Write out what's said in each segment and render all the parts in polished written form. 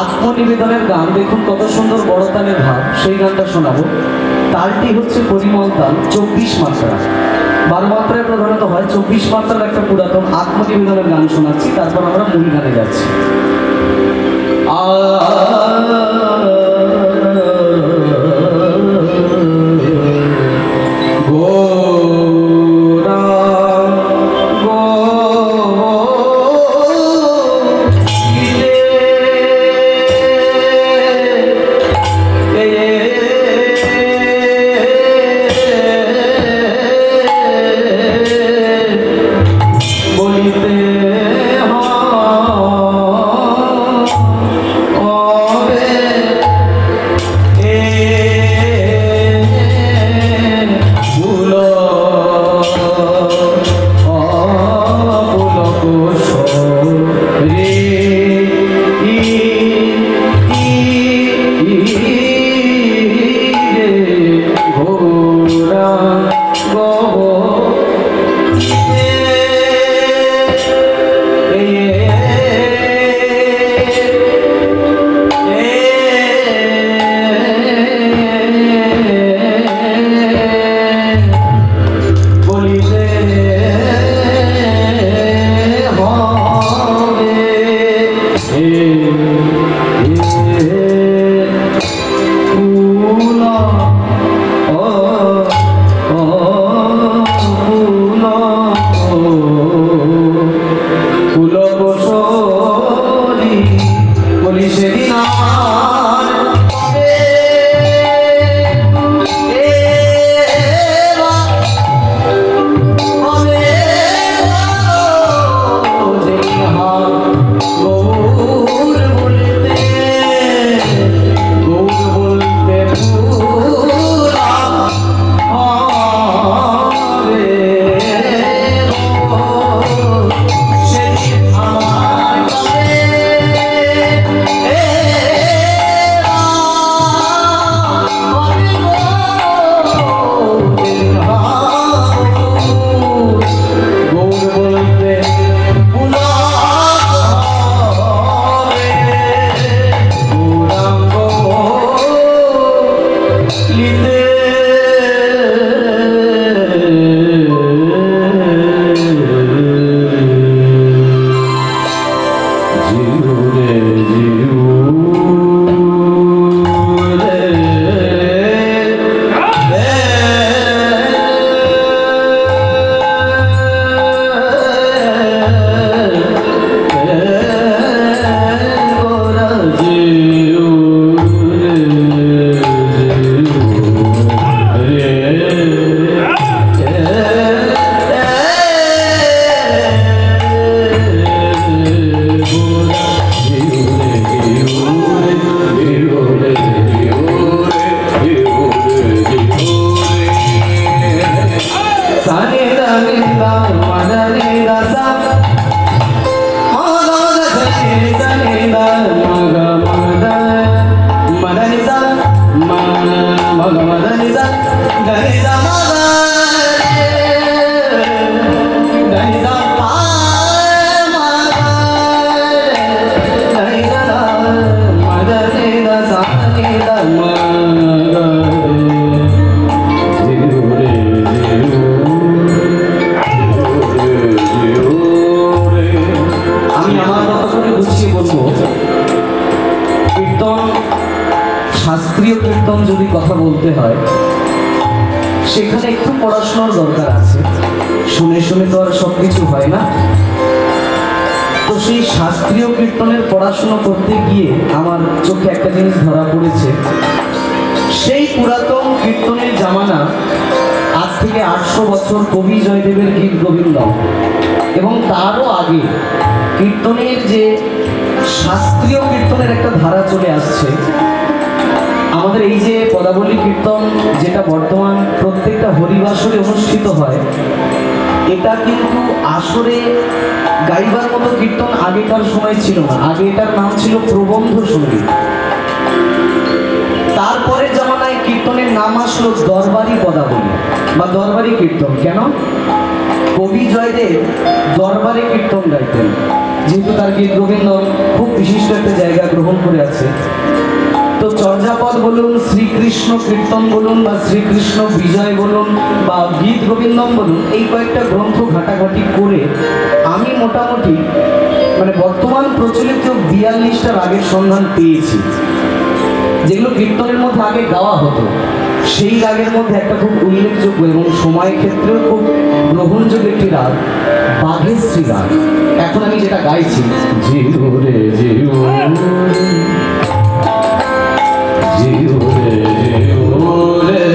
আত্মনিবেদনের গান দেখুন কত সুন্দর বড় তালের ভাব, সেই গানটা শোনাবো। তালটি হচ্ছে পরিমল তাল, 24 মাত্রা। 12 মাত্রায় প্রধানত হয়, 24 মাত্রার একটা পুরাতন আত্মনিবেদনের গান শোনাচ্ছি, তারপর আমরা মূল গানে যাচ্ছি। বলিতে শাস্ত্রীয় কীর্তন যদি কথা বলতে হয় সেখানে একটু পড়াশোনার দরকার আছে, শুনে শুনে তো আর সব কিছু হয় না। তো সেই শাস্ত্রীয় কীর্তনের পড়াশোনা করতে গিয়ে আমার চোখে একটা জিনিস ধরা পড়েছে। সেই পুরাতন কীর্তনের জামানা, আজ থেকে 800 বছর কবি জয়দেবের গীত গোবিন্দম, এবং তারও আগে কীর্তনের যে শাস্ত্রীয় কীর্তনের একটা ধারা চলে আসছে। আমাদের এই যে পদাবলী কীর্তন যেটা বর্তমান প্রত্যেকটা হরিবাসরে অনুষ্ঠিত হয়, এটা কিন্তু আসরে গাইবার মতো কীর্তন আগেকার সময় ছিল না। আগে এটার নাম ছিল প্রবন্ধ সঙ্গীত। তারপরে জামানায় কীর্তনের নাম আসলো দরবারি পদাবলী বা দরবারি কীর্তন। কেন? কবি জয়দেব দরবারে কীর্তন গাইতেন, যেহেতু তার গীত গোবিন্দম খুব বিশিষ্ট একটা জায়গা গ্রহণ করে আছে। তো চর্যাপদ বলুন, শ্রীকৃষ্ণ কীর্তন বলুন, বা শ্রীকৃষ্ণ বিজয় বলুন, বা গীত গোবিন্দম বলুন, এই কয়েকটা গ্রন্থ ঘাটাঘাটি করে আমি মোটামুটি মানে বর্তমান প্রচলিত 42টা রাগের সন্ধান পেয়েছি, যেগুলো কীর্তনের মধ্যে আগে গাওয়া হতো। সেই রাগের মধ্যে একটা খুব উল্লেখযোগ্য এবং সময়ের ক্ষেত্রেও খুব গ্রহণযোগ্য একটি রাগ বাঘেশ্রী রাগ। এখন আমি যেটা গাইছি, জিও রে জিও, জিও রে জিও রে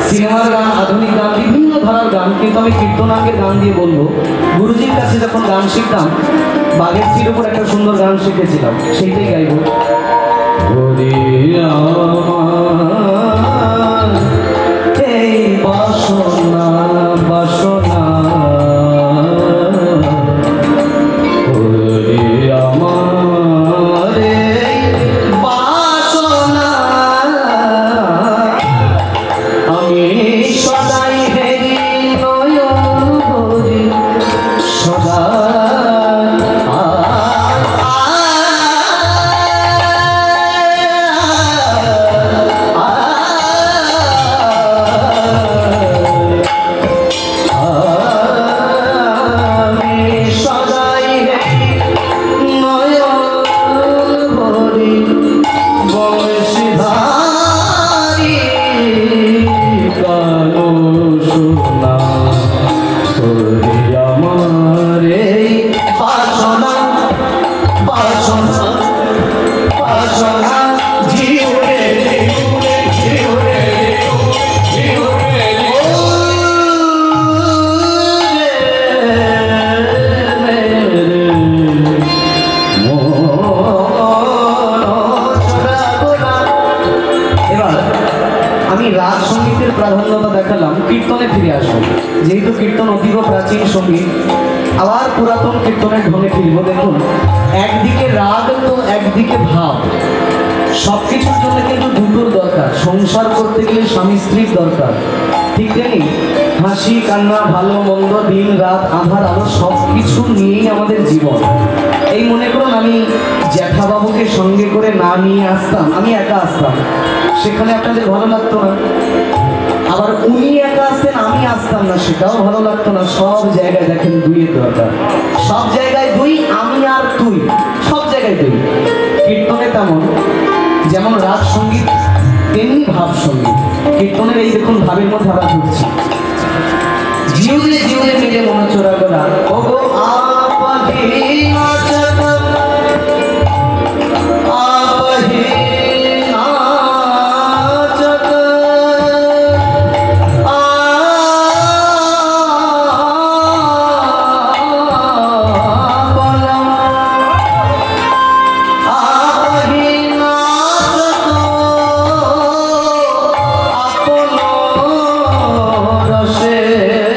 সিনেমার গান, আধুনিক গান, বিভিন্ন ধারার গান, কিন্তু আমি কীর্তনাঙ্গের গান দিয়ে বলবো। গুরুজির কাছে যখন গান শিখতাম, বাঘেশ্রীর উপর একটা সুন্দর গান শিখেছিলাম, সেইটাই গাইব। এই বাসনা বাসনা প্রাধান্যতা দেখালাম। কীর্তনে ফিরে আসুন, যেহেতু কীর্তন অতীব প্রাচীন সঙ্গীত, আবার পুরাতন কীর্তনের ঢঙে ফিরব। দেখুন, একদিকে রাগ তো একদিকে ভাব, সব কিছুর জন্য কিন্তু দুটোর দরকার। সংসার করতে গেলে স্বামী স্ত্রীর দরকার, ঠিক তেমনি হাসি কান্না, ভালো মন্দ, দিন রাত, আঁধার আলো, সব কিছু নিয়েই আমাদের জীবন। এই মনে করুন, আমি জ্যাঠাবাবুকে সঙ্গে করে না নিয়ে আসতাম, আমি একা আসতাম, সেখানে আপনাদের ভালো লাগতো না। আবার উনি একা আসতেন, আমি আসতাম না, সেটাও ভালো লাগতো না। সব জায়গায় দেখেন দুইয়ের দরকার, সব জায়গায় দুই, আমি আর তুই, সব জায়গায় দুই। কীর্তনে তেমন, যেমন রাগ সঙ্গীত তেমনি ভাব সঙ্গীত। কীর্তনের এই দেখুন ভাবের মধ্যে আমরা ঢুকছি, জিউরে জিউরে মিলে মনোচরা করা ওগো আপহি নাচত আপহি নাচত Hare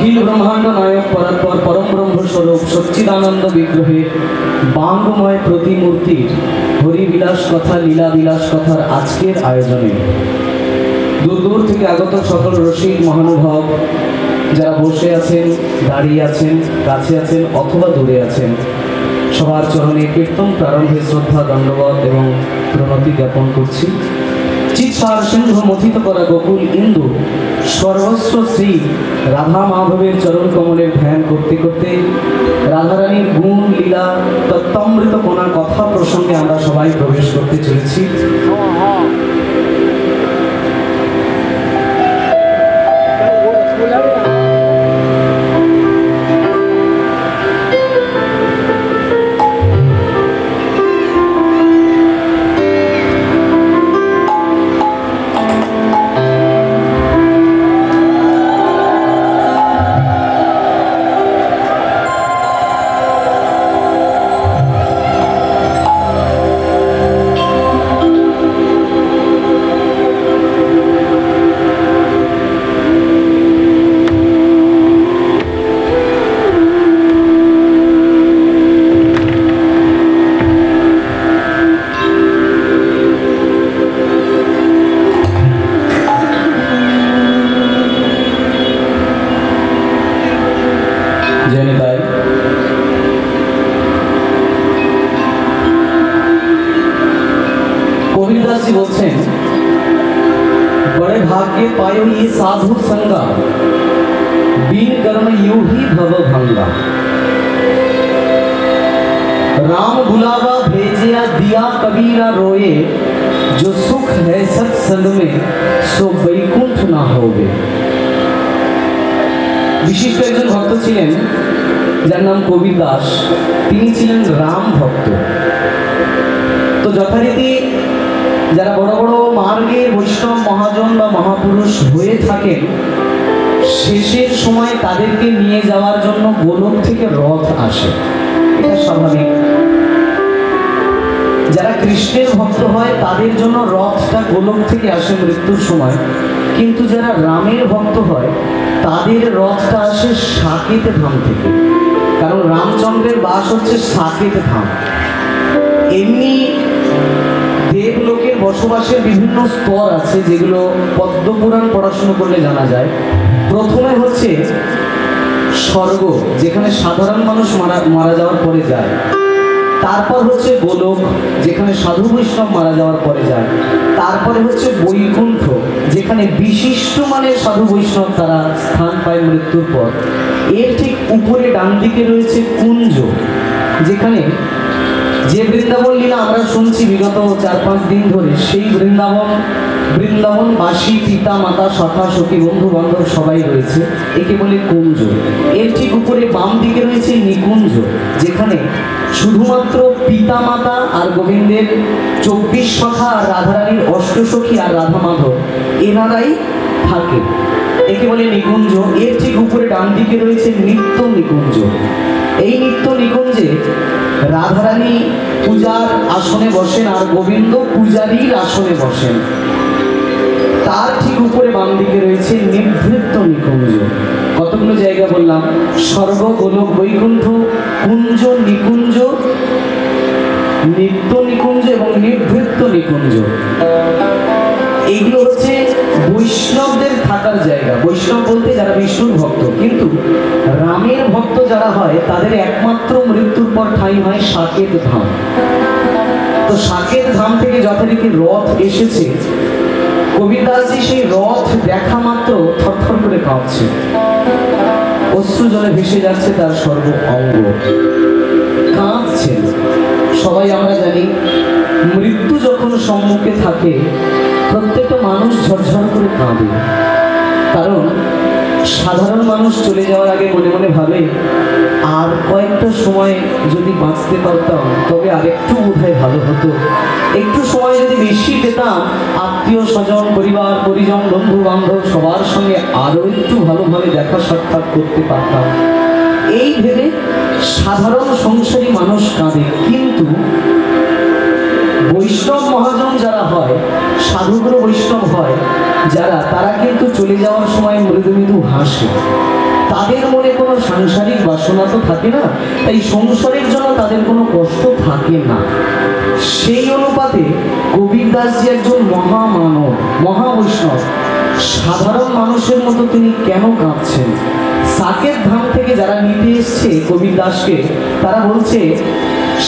अखिल ब्रह्मांड नायक परात्पर परम ब्रह्म स्वरूप सच्चिदानंद विग्रहे बांगमय प्रतिमूर्ति हरिবিলাস कथा लीला বিলাস कथार आजकेर आयोजने दूर दूर থেকে আগত সকল রসিক মহানুভব যারা বসে আছেন, দাঁড়িয়ে আছেন, কাছে আছেন অথবা দূরে আছেন, সবার চরণে কীর্তন প্রারম্ভে শ্রদ্ধা দণ্ডবত এবং প্রণতি জ্ঞাপন করছি। চিৎসার সিন্ধু মথিত করা গোকুল ইন্দু সর্বস্ব শ্রী রাধা মাধবের চরণ কমলের ধ্যান করতে করতে রাধারানীর গুণ লীলা তত্ত্বামৃত কোনা কথা প্রসঙ্গে আমরা সবাই প্রবেশ করতে চলেছি। कबीरदास जी बोलते हैं, बड़े भाग्य पायो ये साधु संगा, बीन कर्म यूं ही भव भंगा। राम बुलावा भेजिया दिया कबीरा रोए, जो सुख है सत्संग में सो वैकुंठ ना होवे। विशिष्ट एकजन भक्त छिलेन जार नाम कबीरदास, तिनि छिलेन राम भक्त। तो यथारीति যারা বড় বড় মার্গের বৈষ্ণব মহাজন বা মহাপুরুষ হয়ে থাকেন, শেষের সময় তাদেরকে নিয়ে যাওয়ার জন্য গোলক থেকে রথ আসে, এটা স্বাভাবিক। যারা কৃষ্ণের ভক্ত হয় তাদের জন্য রথটা গোলক থেকে আসে মৃত্যুর সময়, কিন্তু যারা রামের ভক্ত হয় তাদের রথটা আসে সাকেত ধাম থেকে, কারণ রামচন্দ্রের বাস হচ্ছে সাকেত ধাম। এমনি দেবলোকের বসবাসের বিভিন্ন স্তর আছে যেগুলো পদ্মপুরাণ পড়াশোনা করলে জানা যায়। প্রথমে হচ্ছে স্বর্গ, যেখানে সাধারণ মানুষ মারা যাওয়ার পরে যায়। তারপর হচ্ছে গোলক, যেখানে সাধু বৈষ্ণব মারা যাওয়ার পরে যায়। তারপরে হচ্ছে বৈকুণ্ঠ, যেখানে বিশিষ্ট মানের সাধু বৈষ্ণব তারা স্থান পায় মৃত্যুর পর। এর ঠিক উপরে ডান দিকে রয়েছে কুঞ্জ, যেখানে যে বৃন্দাবন লীলা আমরা শুনছি বিগত 4-5 দিন ধরে, সেই বৃন্দাবনবাসী পিতা মাতা সখা সখী বন্ধু বান্ধব সবাই রয়েছে, একে বলে কুঞ্জ। এর ঠিক উপরে বাম দিকে রয়েছে নিকুঞ্জ, যেখানে শুধুমাত্র পিতা মাতা আর গোবিন্দের 24 সখা আর রাধারানীর অষ্টসখী আর রাধা মাধব এনারাই থাকে, একে বলে নিকুঞ্জ। এর ঠিক উপরে ডান দিকে রয়েছে নিত্য নিকুঞ্জ। এই নিত্য নিকুঞ্জে রাধারানী পূজার আসনে বসেন আর গোবিন্দ পূজারীর আসনে বসেন। তার ঠিক উপরে বাম দিকে রয়েছে নিভৃত্ত নিকুঞ্জ। কতগুলো জায়গা বললাম, স্বর্গ, গোলক, বৈকুণ্ঠ, কুঞ্জ, নিকুঞ্জ, নিত্য নিকুঞ্জ এবং নিভৃত্ত নিকুঞ্জ। এইগুলো হচ্ছে বৈষ্ণবদের থাকার জায়গা। বৈষ্ণব বলতে যারা বিষ্ণুর ভক্ত, কিন্তু রামের ভক্ত যারা হয় তাদের একমাত্র মৃত্যুর পর ঠাঁই হয় সাকেত ধাম। তো সাকেত ধাম থেকে যথারীতি রথ এসেছে। কবিরদাসজি সেই রথ দেখা মাত্র থরথর করে কাঁপছে, অশ্রু জলে ভেসে যাচ্ছে তার সর্ব অঙ্গ, কাঁদছেন। সবাই আমরা জানি মৃত্যু যখন সম্মুখে থাকে প্রত্যেকটা মানুষ ঝরঝর করে কাঁদে, কারণ সাধারণ মানুষ চলে যাওয়ার আগে মনে মনে ভাবে আর কয়েকটা সময় যদি বাঁচতে পারতাম তবে আরেকটু বোধহয় ভালো হতো, একটু সময় যদি বেশি পেতাম আত্মীয় স্বজন পরিবার পরিজন বন্ধু বান্ধব সবার সঙ্গে আরও একটু ভালোভাবে দেখা সাক্ষাৎ করতে পারতাম, এই ভেবে সাধারণ সংসারী মানুষ কাঁদে। কিন্তু বৈষ্ণব মহাজন যারা হয়, সাধুগুরু বৈষ্ণব হয় যারা, তারা কিন্তু চলে যাওয়ার সময় মৃদু মৃদু হাসে। তাদের মনে কোনো সাংসারিক বাসনা তো থাকে না, তাই সংসারের জন্য তাদের কোনো কষ্ট থাকে না। সেই অনুপাতে কবির দাসজি একজন মহামানব, মহাবৈষ্ণব, সাধারণ মানুষের মতো তিনি কেন কাঁদছেন? সাকেত ধাম থেকে যারা নিতে এসছে কবির দাসকে, তারা বলছে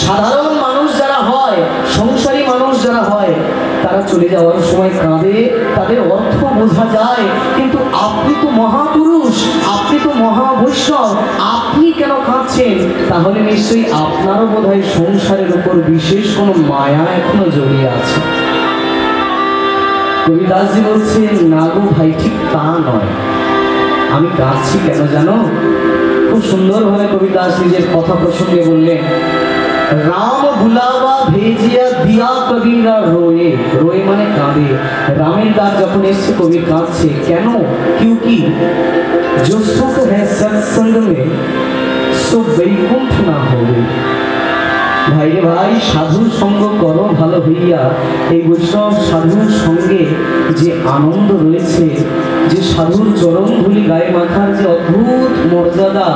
সাধারণ মানুষ যারা হয়, সংসারী মানুষ যারা হয়, তারা চলে যাওয়ার সময় কাঁদে, তাদের অর্থ বোঝা যায়, কিন্তু আপনি তো মহাপুরুষ, আপনি তো মহাবৈষ্ণব, আপনি কেন কাঁদছেন? তাহলে নিশ্চয়ই আপনারও বোধহয় সংসারের উপর বিশেষ কোনো মায়া এখনো জড়িয়ে আছে। কবিদাসজি বলছেন, না গো ভাই, ঠিক তা নয়। আমি কাঁদছি কেন জানো? খুব সুন্দরভাবে কবিদাস নিজের কথা প্রসঙ্গে বললেন, রাম বুলাবা ভেজিয়া দিয়া কবিরা রোয়ে। রোয়ে মানে কাঁদে। রামের ডাক যখন এসছে কবি কাঁদছে কেন? क्योंकि जो सुख है सत्संग में सो वैकुंठ ना होवे। ভাই রে ভাই, সাধুর সঙ্গ করো ভালো হইয়া। এই বৈষ্ণব সাধুর সঙ্গে যে আনন্দ রয়েছে, যে সাধুর চরণ ধুলি গায়ে মাখার যে অদ্ভুত মর্যাদা,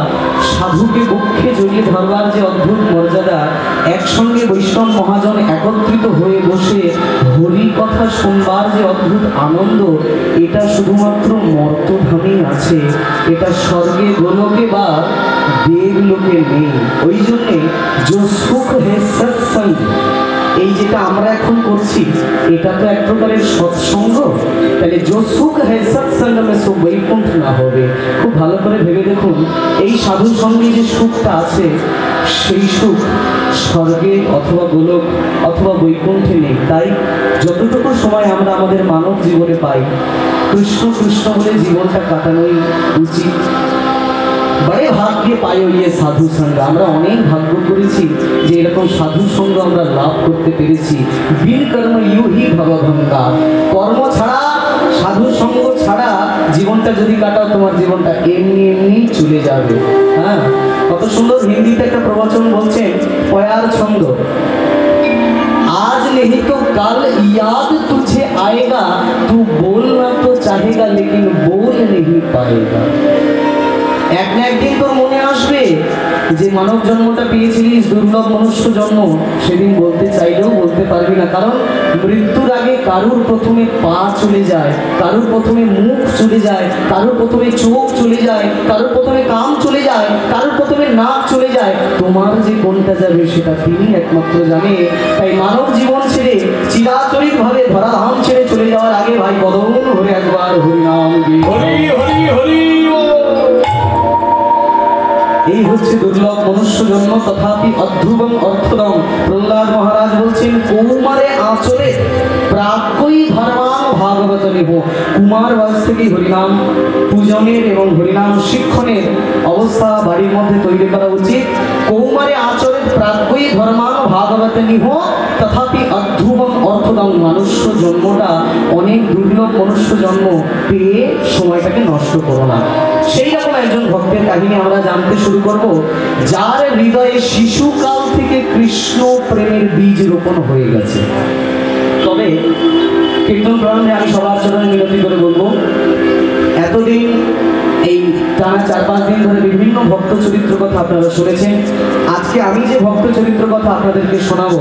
সাধুকে বক্ষে জড়িয়ে ধরবার যে অদ্ভুত মর্যাদা, একসঙ্গে বৈষ্ণব মহাজন একত্রিত হয়ে বসে হরি কথা শুনবার যে অদ্ভুত আনন্দ, এটা শুধুমাত্র মর্তধামেই আছে, এটা স্বর্গে গোলকে বা দেবলোকে নেই। ওই জন্যে যে সুখ হে সৎসঙ্গ, এই যেটা আমরা এখন করছি এটা তো এক প্রকারের সৎসঙ্গ। তাহলে যে সুখ হে সৎসঙ্গ মে সো বৈকুণ্ঠ না হবে। খুব ভালো করে ভেবে দেখুন, এই সাধুর সঙ্গে যে সুখটা আছে, সেই সুখ স্বর্গে অথবা গোলক অথবা বৈকুণ্ঠে নেই। তাই যতটুকু সময় আমরা আমাদের মানব জীবনে পাই, কৃষ্ণ কৃষ্ণ বলে জীবনটা কাটানোই উচিত। বড়ে ভাগ্যে পায় ইয়ে সাধু সঙ্গ। আমরা অনেক ভাগ্য করেছি যে এরকম সাধু সঙ্গ আমরা লাভ করতে পেরেছি। বিন কর্ম ইউহি ভবভঙ্কা, কর্ম ছাড়া, সাধু সঙ্গ ছাড়া জীবনটা যদি কাটাও, তোমার জীবনটা এমনি এমনি চলে যাবে। হ্যাঁ, কত সুন্দর হিন্দিতে একটা প্রবচন বলছেন, পয়ার ছন্দ, आज नहीं तो कल याद तुझे आएगा, तू बोलना तो चाहेगा लेकिन बोल नहीं पाएगा। এক না একদিন তোর মনে আসবে যে মানব জন্মটা পেয়েছিলিস দুর্লভ মনুষ্য জন্ম, সেদিন বলতে চাইলেও বলতে পারবি না। কারণ মৃত্যুর আগে কারুর প্রথমে পা চলে যায়, কারুর প্রথমে মুখ চলে যায়, কারুর প্রথমে চোখ চলে যায়, কারুর প্রথমে কান চলে যায়, কারুর প্রথমে নাক চলে যায়। তোমার যে কোনটা যাবে সেটা তিনি একমাত্র জানে। তাই মানব জীবন ছেড়ে, চিরাচরিত ভাবে ধরাধাম ছেড়ে চলে যাওয়ার আগে ভাই বদন হরে একবার হরিনাম হরি হরি হরি। এই হচ্ছে দুর্লভ মনুষ্য জন্ম, তথাপি অধ্রুবম অর্থদম। প্রহ্লাদ মহারাজ বলছেন, কৌমারে আঁচলে প্রাজ্ঞই ধর্মাং ভাগবত নিহ। কুমার বয়স থেকেই হরিনাম পূজনের এবং হরিনাম শিক্ষণের অবস্থা বাড়ির মধ্যে তৈরি করা উচিত। কৌমারে আচরে প্রাজ্ঞই ধর্মাং ভাগবত নিহ তথাপি অধ্রুবম অর্থদম। মনুষ্য জন্মটা অনেক দুর্লভ মনুষ্য জন্ম, পেয়ে সময়টাকে নষ্ট করো না। সেই রকম একজন ভক্তের কাহিনী আমরা জানতে শুরু করব, যার হৃদয়ে শিশুকাল থেকে কৃষ্ণ প্রেমের বীজ রোপণ হয়ে গেছে। তবে কীর্তন প্রারম্ভে আমি সবার চরণে মিনতি করে বলবো, এতদিন এই টানা 4-5 দিন ধরে বিভিন্ন ভক্ত চরিত্র কথা আপনারা শুনেছেন। আজকে আমি যে ভক্ত চরিত্র কথা আপনাদেরকে শোনাবো,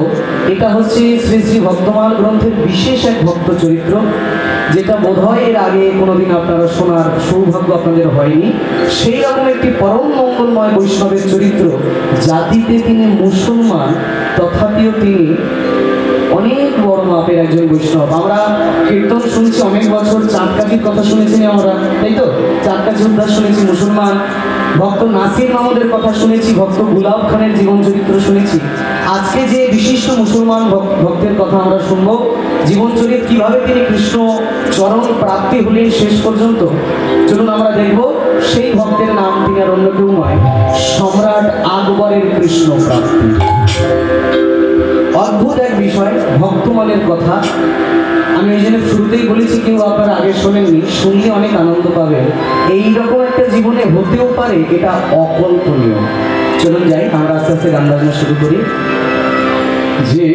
এটা হচ্ছে শ্রী শ্রী ভক্তমাল গ্রন্থের বিশেষ এক ভক্ত চরিত্র, যেটা বোধহয় এর আগে কোনোদিন আপনারা শোনার সৌভাগ্য আপনাদের হয়নি। সেই রকম একটি পরম মঙ্গলময় বৈষ্ণবের চরিত্র, জাতিতে তিনি মুসলমান তথাপিও তিনি অনেক বড় মাপের একজন বৈষ্ণব। আমরা কীর্তন শুনছি অনেক বছর, চাঁদকাঠির কথা শুনেছি আমরা, তাই তো? চাঁদকাঠি উদ্ধার শুনেছি, মুসলমান। ভক্ত নাসির মাহমুদের কথা শুনেছি, ভক্ত গুলাব খানের জীবন চরিত্র শুনেছি। আজকে যে বিশিষ্ট মুসলমান ভক্তের কথা আমরা শুনবো, জীবন চরিত্র কিভাবে তিনি কৃষ্ণ চরণ প্রাপ্তি হলেন শেষ পর্যন্ত, চলুন আমরা দেখব। সেই ভক্তের নাম তিনি আর অন্য কেউ নয়, সম্রাট আকবরের কৃষ্ণ প্রাপ্তি। অদ্ভুত এক বিষয়, ভক্তমালের কথা। আমি এই জন্য শুরুতেই বলেছি, কেউ আপনারা আগে শোনেননি, শুনলে অনেক আনন্দ পাবেন। এইরকম একটা জীবনে হতেও পারে, এটা অকল্পনীয়। চলুন যাই, আমরা আস্তে আস্তে গান বাজনা শুরু করি। যে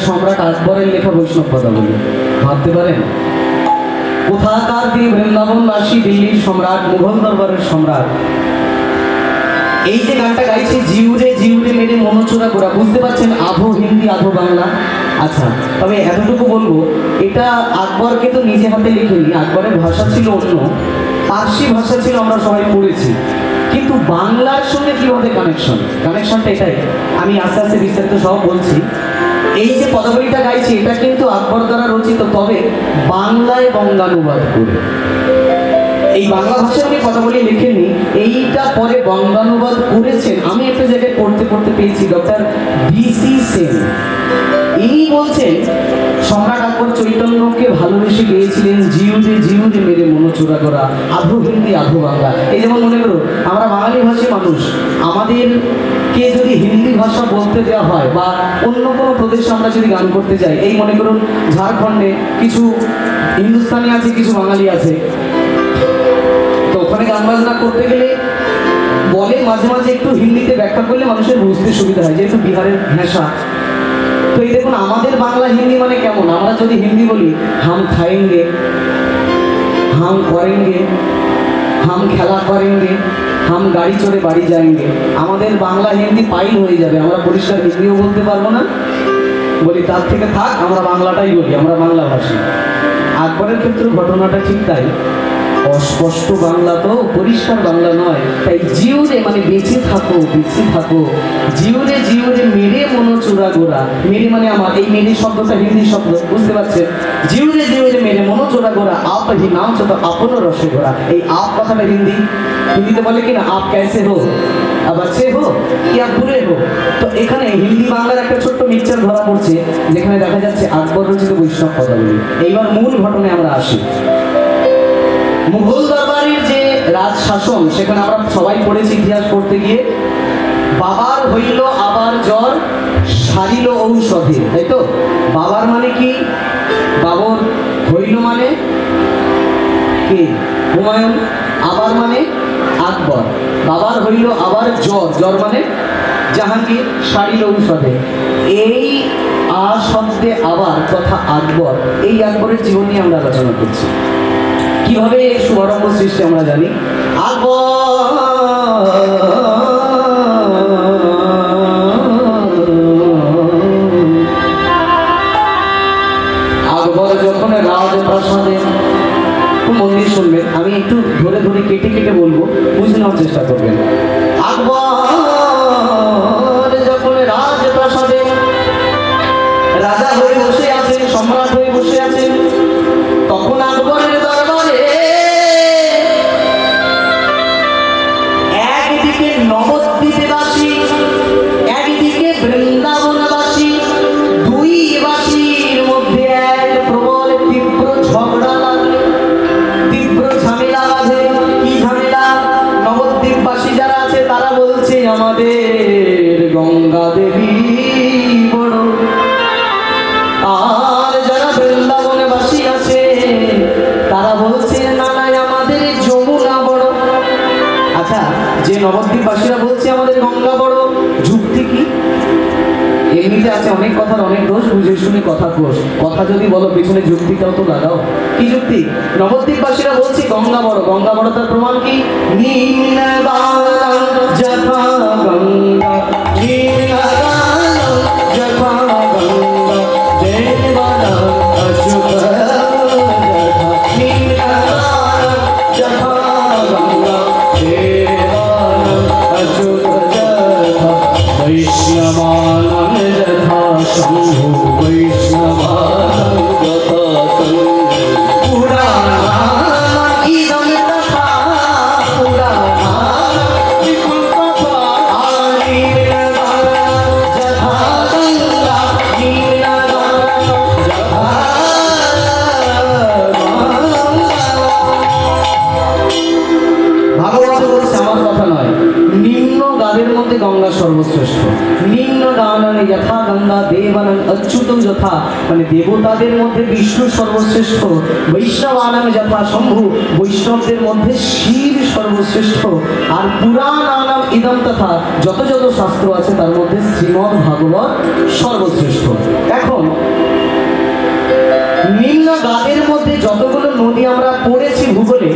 সম্রাট আকবরের লেখা বৈষ্ণব পদাবলী, ভাবতে পারেন? কোথাকার দিয়ে বৃন্দাবনবাসী, দিল্লির সম্রাট, মুঘল দরবারের সম্রাট, এই যে গানটা গাইছে জিউরে জিউরে মেরে মনোচোরা গোরা, বুঝতে পারছেন? আধো হিন্দি আধো বাংলা। আচ্ছা, তবে এতটুকু বলবো, এটা আকবরকে তো নিজে হাতে লিখেনি, আকবরের ভাষা ছিল অন্য, পার্সি ভাষা ছিল, আমরা সবাই পড়েছি। কিন্তু বাংলার সঙ্গে কিভাবে কানেকশনটা এটাই আমি আস্তে আস্তে বিস্তারিত সব বলছি। এই যে পদাবলীটা গাইছি, এটা কিন্তু আকবর দ্বারা রচিত, তবে বাংলায় বঙ্গানুবাদ করে। এই বাংলা ভাষায় উনি পদাবলী লিখেননি, এইটা পরে বঙ্গানুবাদ করেছেন। আমি একটা জায়গায় পড়তে পেয়েছি, ডক্টর বিসি সেন, ইনি বলছেন সম্রাট আকবর চৈতন্যকে ভালোবেসে গিয়েছিলেন জিউরে জিউরে মেরে মনোচোরা করা, আধো হিন্দি আধো বাংলা। এই যেমন মনে করো, আমরা বাঙালি ভাষী মানুষ, আমাদেরকে যদি হিন্দি ভাষা বলতে দেওয়া হয় বা অন্য কোনো প্রদেশে আমরা যদি গান করতে যাই, এই মনে করুন ঝাড়খণ্ডে কিছু হিন্দুস্তানি আছে, কিছু বাঙালি আছে, তো ওখানে গান বাজনা করতে গেলে বলে মাঝে মাঝে একটু হিন্দিতে ব্যাখ্যা করলে মানুষের বুঝতে সুবিধা হয়, যেহেতু বিহারের ভাষা। তো এই দেখুন, আমাদের বাংলা হিন্দি মানে কেমন? আমরা যদি হিন্দি বলি, হাম খাएंगे, হাম করেंगे, হাম খেলা করেंगे, হাম গাড়ি চড়ে বাড়ি যাएंगे, আমাদের বাংলা হিন্দি পাইল হয়ে যাবে, আমরা পরিষ্কার হিন্দিও বলতে পারবো না। বলি তার থেকে থাক, আমরা বাংলাটাই বলি, আমরা বাংলা ভাষী। আকবরের ক্ষেত্রে ঘটনাটা ঠিক তাই, অস্পষ্ট বাংলা তো পরিষ্কার বাংলা নয়, তাই জিউরে মানে বেঁচে থাকো, জিউরে জিউরে মেরে মনোচোরা গোরা, মেরে মানে আমার, এই মেরে শব্দটা হিন্দি শব্দ, বুঝতে পারছেন? জিউরে জিউরে মেরে মনোচোরা গোরা, আপ হি নাম চতো আপন রসে গোরা। এই আপ কথাটা হিন্দিতে বলে কিনা, আপ कैसे हो, अब अच्छे हो या बुरे हो। তো এখানে হিন্দি বাংলার একটা ছোট্ট মিক্সচার ধরা পড়ছে, যেখানে দেখা যাচ্ছে আকবর রচিত বৈষ্ণব পদাবলী। এইবার মূল ঘটনায় আমরা আসি। মুঘল দরবারের যে রাজ শাসন, সেখানে আমরা সবাই পড়েছি ইতিহাস পড়তে গিয়ে, বাবার হইল আবার জ্বর, সারিল ঔষধে, তাই তো? বাবার মানে কি? বাবর, হইল মানে কে? হুমায়ুন। আবার মানে আকবর। বাবার হইল আবার জ্বর, জ্বর মানে জাহাঙ্গীর, সারিল ঔষধে। এই আ শব্দে আবার তথা আকবর, এই আকবরের জীবন নিয়ে আমরা আলোচনা করছি। কিভাবে শুভারম্ভ সৃষ্টি আমরা জানি। আকবর যখন রাজপ্রাসাদে, মন্দির শুনবেন, আমি একটু ধরে ধরে কেটে কেটে বলবো, বুঝে নেওয়ার চেষ্টা করবেন। আকবর যখন রাজপ্রাসাদে রাজা হয়ে বসে আছেন, সম্রাট হয়ে বসে আছেন, তখন আকবরের দরবারে একদিকে নবদ্বীপবাসী, একদিকে বৃন্দাবনবাসী, দুই বাসীর মধ্যে এক প্রবল তীব্র ঝগড়া লাগলো, তীব্র ঝামেলা বাঁধে। কি ঝামেলা? নবদ্বীপবাসী যারা আছে তারা বলছে আমাদের গঙ্গা দেবী বড়, আর যারা বৃন্দাবনবাসী আছে তারা বলছে না না আমাদের যমুনা বড়। আচ্ছা, যে নবদ্বীপবাসীরা বলছে আমাদের গঙ্গা বড়, যুক্তি কি? এমনিতে আছে অনেক কথার অনেক দোষ, বুঝে শুনে কথা কোষ, কথা যদি বলো পিছনে যুক্তিটাও তো লাগাও। কি যুক্তি? নবদ্বীপবাসীরা বলছে গঙ্গা বড়, গঙ্গা বড়, তার প্রমাণ কি? সর্বশ্রেষ্ঠ। নিম্ন গানন যথা গঙ্গা দেবনং অচ্যুতং যথা, মানে দেবতাদের মধ্যে বিষ্ণু সর্বশ্রেষ্ঠ, বৈষ্ণবানামে যথা শম্ভু, বৈষ্ণবদের মধ্যে শিব সর্বশ্রেষ্ঠ, আর পুরাণানাম ইদম তথা, যত যত শাস্ত্র আছে তার মধ্যে শ্রীমদ্ ভাগবত সর্বশ্রেষ্ঠ। এখন নিম্ন গাদের মধ্যে যতগুলো নদী আমরা পড়েছি ভূগোলে,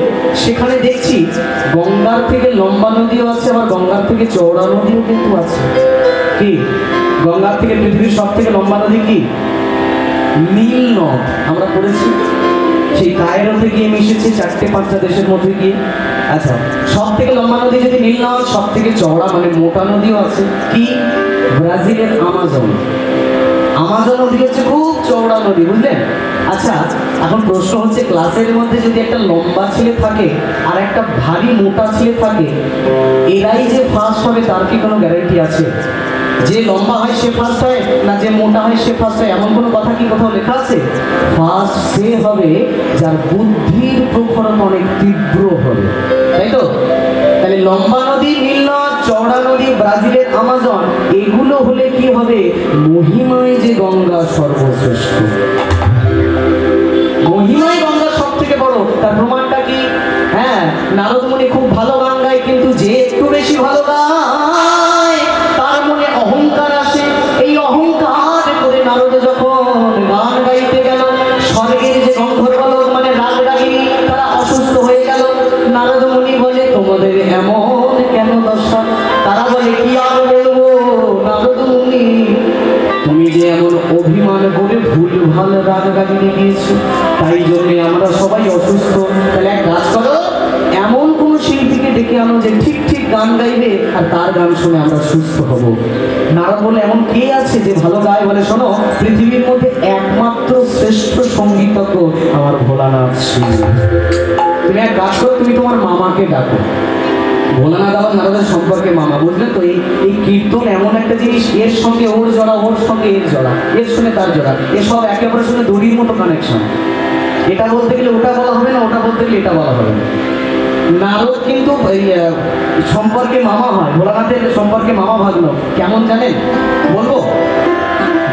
সেখানে দেখছি গঙ্গার থেকে লম্বা নদীও আছে, আবার গঙ্গার থেকে চওড়া নদীও কিন্তু আছে। কি গঙ্গার থেকে পৃথিবীর সব থেকে লম্বা নদী কি? নীল নদ। আমরা পড়েছি সেই কায়রোতে গিয়ে মিশেছে 4-5টা দেশের মধ্যে গিয়ে। আচ্ছা, সব থেকে লম্বা নদী যদি নীল নদ, সব থেকে চওড়া মানে মোটা নদীও আছে কি? ব্রাজিলের আমাজন। আমাজন নদী হচ্ছে খুব চওড়া নদী, বুঝলেন? আচ্ছা, এখন প্রশ্ন হচ্ছে, ক্লাসের মধ্যে যদি একটা লম্বা ছেলে থাকে আর একটা ভারী মোটা ছেলে থাকে, এরাই যে ফার্স্ট হবে তার কি কোনো গ্যারান্টি আছে? যে লম্বা হয় সে ফার্স্ট হয়, না যে মোটা হয় সে ফার্স্ট হয়, এমন কোনো কথা কি কোথাও লেখা আছে? ফার্স্ট সে হবে যার বুদ্ধির প্রখরতা অনেক তীব্র হবে, তাই তো? তাহলে লম্বা নদী নীল নদ, চওড়া নদী ব্রাজিলের আমাজন, এগুলো হলে কি হবে? মহিমায় যে গঙ্গা সর্বশ্রেষ্ঠ, মহিমায় গঙ্গা সব থেকে বড়। তার প্রমাণটা কি? হ্যাঁ, নারদ মুনি খুব ভালো গান গায়, কিন্তু যে একটু বেশি ভালো গায় তার মনে অহংকার আসে। এই অহংকার করে নারদ যখন গান গাইতে গেল, স্বর্গের যে গন্ধর্বলোক মানে রাগরাগিনী, তারা অসুস্থ হয়ে গেল। নারদ মুনি বলে, তোমাদের এমন কেন দশা? তারা বলে, কি আর বলবো নারদ মুনি, তুমি যে এমন অভিমান করে ভুল ভাল রাগরাগিনী গিয়েছো, তাই জন্যে আমরা সবাই অসুস্থ। তাহলে এক কাজ করো, এমন কোন শিল্পীকে ডেকে আনো যে ঠিক ঠিক গান গাইবে, আর তার গান শুনে আমরা সুস্থ হব। নারদ বলে, এমন কে আছে যে ভালো গায়? বলে, শোনো, পৃথিবীর মধ্যে একমাত্র শ্রেষ্ঠ সঙ্গীতজ্ঞ আমার ভোলানাথ শিব। তুমি এক কাজ করো, তুমি তোমার মামাকে ডাকো। ভোলানাথ আবার নারদের সম্পর্কে মামা, বুঝলেন তো? এই কীর্তন এমন একটা জিনিস, এর সঙ্গে ওর জড়া, ওর সঙ্গে এর জড়া, এর সঙ্গে তার জড়া, এসব একে অপরের সঙ্গে দড়ির মতো কানেকশন। এটা বলতে গেলে ওটা বলা হবে না, ওটা বলতে গেলে এটা বলা হবে না। নারদ কিন্তু সম্পর্কে মামা হয়, ভোলানাথের সম্পর্কে মামা ভাগ্ন। কেমন জানেন? বলবো,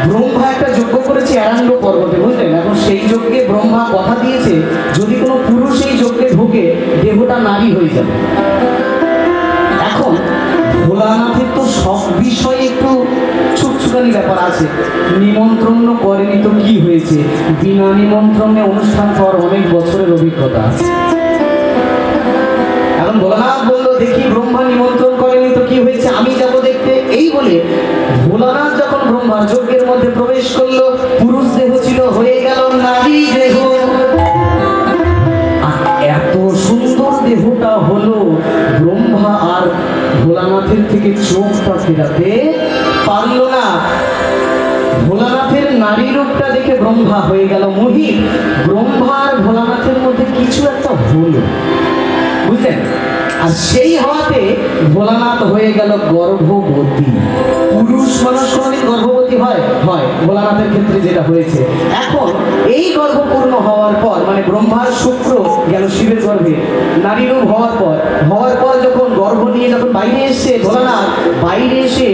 ব্রহ্মা একটা যজ্ঞ করেছে এরান্ড পর্বতে, বুঝলেন? এখন সেই যজ্ঞে ব্রহ্মা কথা দিয়েছে, যদি কোনো পুরুষ এই যজ্ঞে ঢোকে দেহটা নারী হয়ে যাবে। এখন ভোলানাথের তো সব বিষয়ে একটু ছুটছুটানি ব্যাপার আছে। নিমন্ত্রণ করেনি তো কি হয়েছে, বিনা নিমন্ত্রণে অনুষ্ঠান করার অনেক বছরের অভিজ্ঞতা আছে। এখন ভোলানাথ বললো, দেখি ব্রহ্মা নিমন্ত্রণ করেনি তো কি হয়েছে, আমি যাবো দেখতে। এই বলে ভোলানাথ যখন ব্রহ্মার যজ্ঞের মধ্যে প্রবেশ করলো, পুরুষ দেহ ছিল, হয়ে গেল নারী দেহ। এত সুন্দর দেহটা হলো, ব্রহ্মা আর ভোলানাথের থেকে চোখটা ফেরাতে পারলো না। ভোলানাথের নারী রূপটা দেখে ব্রহ্মা হয়ে গেল মোহিত। ব্রহ্মা আর ভোলানাথের মধ্যে কিছু একটা হলো, বুঝলেন? আর সেই হওয়াতে ভোলানাথ হয়ে গেল গর্ভবতী। পুরুষ মানুষ কোনদিন গর্ভবতী হয়? হয়, ভোলানাথের ক্ষেত্রে যেটা হয়েছে। এখন এই গর্ভপূর্ণ হওয়ার পর, মানে ব্রহ্মার শুক্র গেল শিবের গর্ভে, নারী রূপ হওয়ার পর যখন গর্ভ নিয়ে যখন বাইরে এসছে ভোলানাথ, বাইরে এসে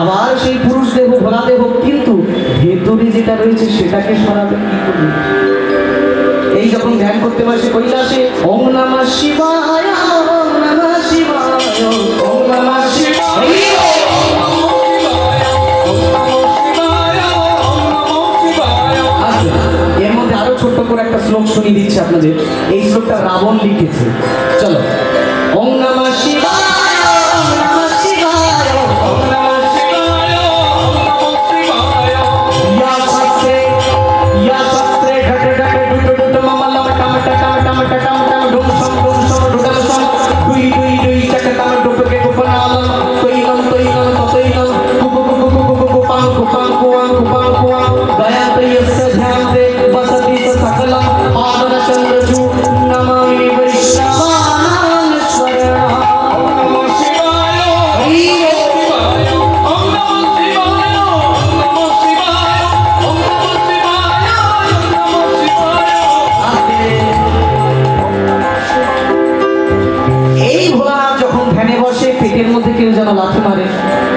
আবার সেই পুরুষ দেহ ভোলা দেহ, কিন্তু ভেতরে যেটা রয়েছে সেটাকে সরাবে কি করবে? এই যখন ধ্যান করতে বসে কৈলাসে, ওম নমঃ শিবায়, ওম নমঃ শিবায়, ওম নমঃ শিবায়, এর মধ্যে আরো ছোট্ট করে একটা শ্লোক শুনিয়ে দিচ্ছি আপনাদের। এই শ্লোকটা রাবণ লিখেছে। চলো, ওম নমঃ শিবায়, ওম নমঃ শিবায়, ওম নমঃ শিবায়, ওম নমঃ শিবায়, ইয়া শাস্ত্রে ঘট ঘট ডুট ডুট মামলা টম টম টম টম টম ডুম সম ডুডল সম দুই দুই দুই চক টম ডুপকে কুপনাল তৈলম তৈলম তৈলম কুকু কুকু কুকু কুকু পাং কুপাং কুয়াং কুপাং কুয়াং গয়া তৈয়স্য ধ্যান দে বসতি সকলম আদর চন্দ্রজু নমামি বৈষ্ণবান স্মরণ। ওম নমঃ শিবায়, ওম নমঃ শিবায়, ওম নমঃ শিবায়, ওম নমঃ শিবায়, ওম নমঃ শিবায়। এই ভোলানাথ যখন ধ্যানে বসে, পেটের মধ্যে কেউ যেন লাথি মারে।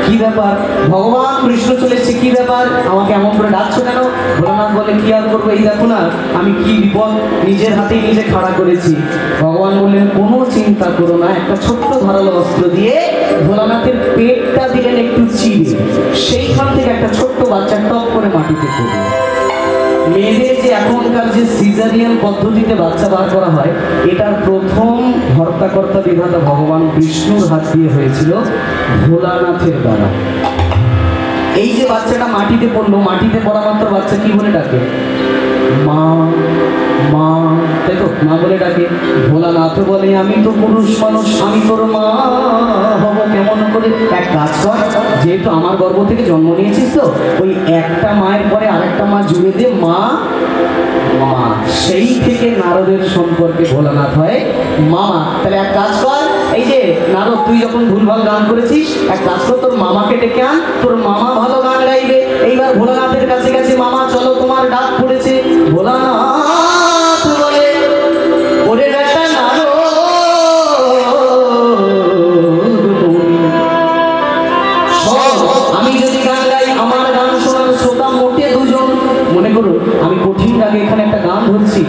কি ব্যাপার? ভগবান কৃষ্ণ চলেছে, কি ব্যাপার? আমাকে এমন করে ডাকছো কেন? ভোলানাথ বলে কি আর করবো, এই দেখো না আমি কি বিপদ নিজের হাতেই নিজে খাড়া করেছি। ভগবান বললেন কোনো চিন্তা করো না, একটা ছোট্ট ধারালো অস্ত্র দিয়ে ভোলানাথের পেটটা দিলেন একটু চিড়ে, সেইখান থেকে একটা ছোট্ট বাচ্চা টপ করে মাটিতে পড়ল। মেয়েদের যে এখনকার যে সিজারিয়ান পদ্ধতিতে বাচ্চা বার করা হয়, এটার প্রথম হর্তাকর্তা বিধাতা ভগবান বিষ্ণুর হাত দিয়ে হয়েছিল ভোলানাথের দ্বারা। এই যে বাচ্চাটা মাটিতে পড়লো, মাটিতে পড়া মাত্র বাচ্চা কি বলে ডাকে? মা মা, তাই তো? মা বলে ডাকে। ভোলানাথ বলে আমি তো পুরুষ মানুষ, আমি তোর মা হব কেমন করে? এক কাজ কর, যেহেতু আমার গর্ভ থেকে জন্ম নিয়েছিস তো ওই একটা মায়ের পরে আরেকটা মা জুড়ে দে, মা মা। সেই থেকে নারদের সম্পর্কে ভোলানাথ হয় মামা। তাহলে এক কাজ কর, এই যে নারদ তুই যখন ভুলভাল গান করেছিস, এক কাজ কর তোর মামাকে ডেকে আন, তোর মামা ভালো গান গাইবে। এইবার ভোলানাথের কাছে গেছে, মামা চলো তোমার ডাক পড়েছে। ভোলানাথ বলে ওরে বেটা নারদ, আমি যদি গান গাই আমার গান শোনার শ্রোতা মোটে দুজন। মনে করুন আমি কঠিন রাগে এখানে একটা গান ধরছি,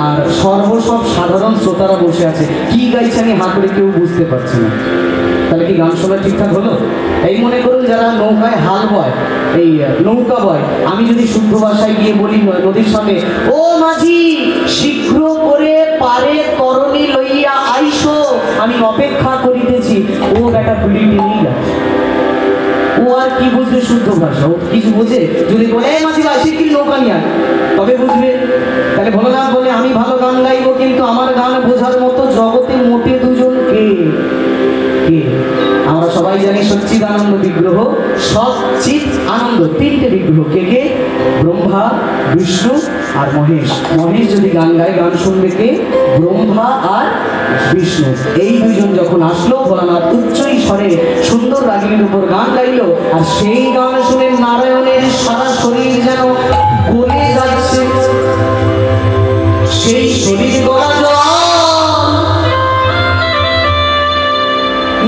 আর সর্বসব সাধারণ শ্রোতারা বসে আছে, কি গাইছে আমি হাঁ করে কেউ বুঝতে পারছি না, তাহলে কি গান শোনা ঠিকঠাক হলো? এই মনে করুন যারা নৌকায় হাল বয়, এই নৌকা বয়, আমি যদি শুদ্ধ ভাষায় গিয়ে বলি নদীর সামনে, ও মাঝি শীঘ্র করে পারে করণী লইয়া আইসো, আমি অপেক্ষা করিতেছি, ও বেটা পিড়ি টেনেই যাচ্ছে। ও আর কি বুঝবে শুদ্ধ ভাষা? ও কিছু বোঝে? যদি বলে মাঝি ভাই শিগগির নৌকা নিয়ে আয়, তবে বুঝবে। তাহলে ভোলানাথ বলে আমি ভালো গান গাইবো, কিন্তু আমার গান বোঝার মতো জগতে মোটে দুজন কে? আমরা সবাই জানি সচ্চিদানন্দ বিগ্রহ, সচ্চিৎ আনন্দ, তিনটে বিগ্রহ। কে কে? ব্রহ্মা, বিষ্ণু আর মহেশ। মহেশ যদি গান গায়, গান শুনবে কে? ব্রহ্মা আর বিষ্ণু। এই দুইজন যখন আসলো, ভোলানাথ উচ্চই স্বরে সুন্দর রাগিনীর উপর গান গাইলো, আর সেই গান শুনে নারায়ণের সারা শরীর যেন গলে যাচ্ছে। সেই শরীর গলা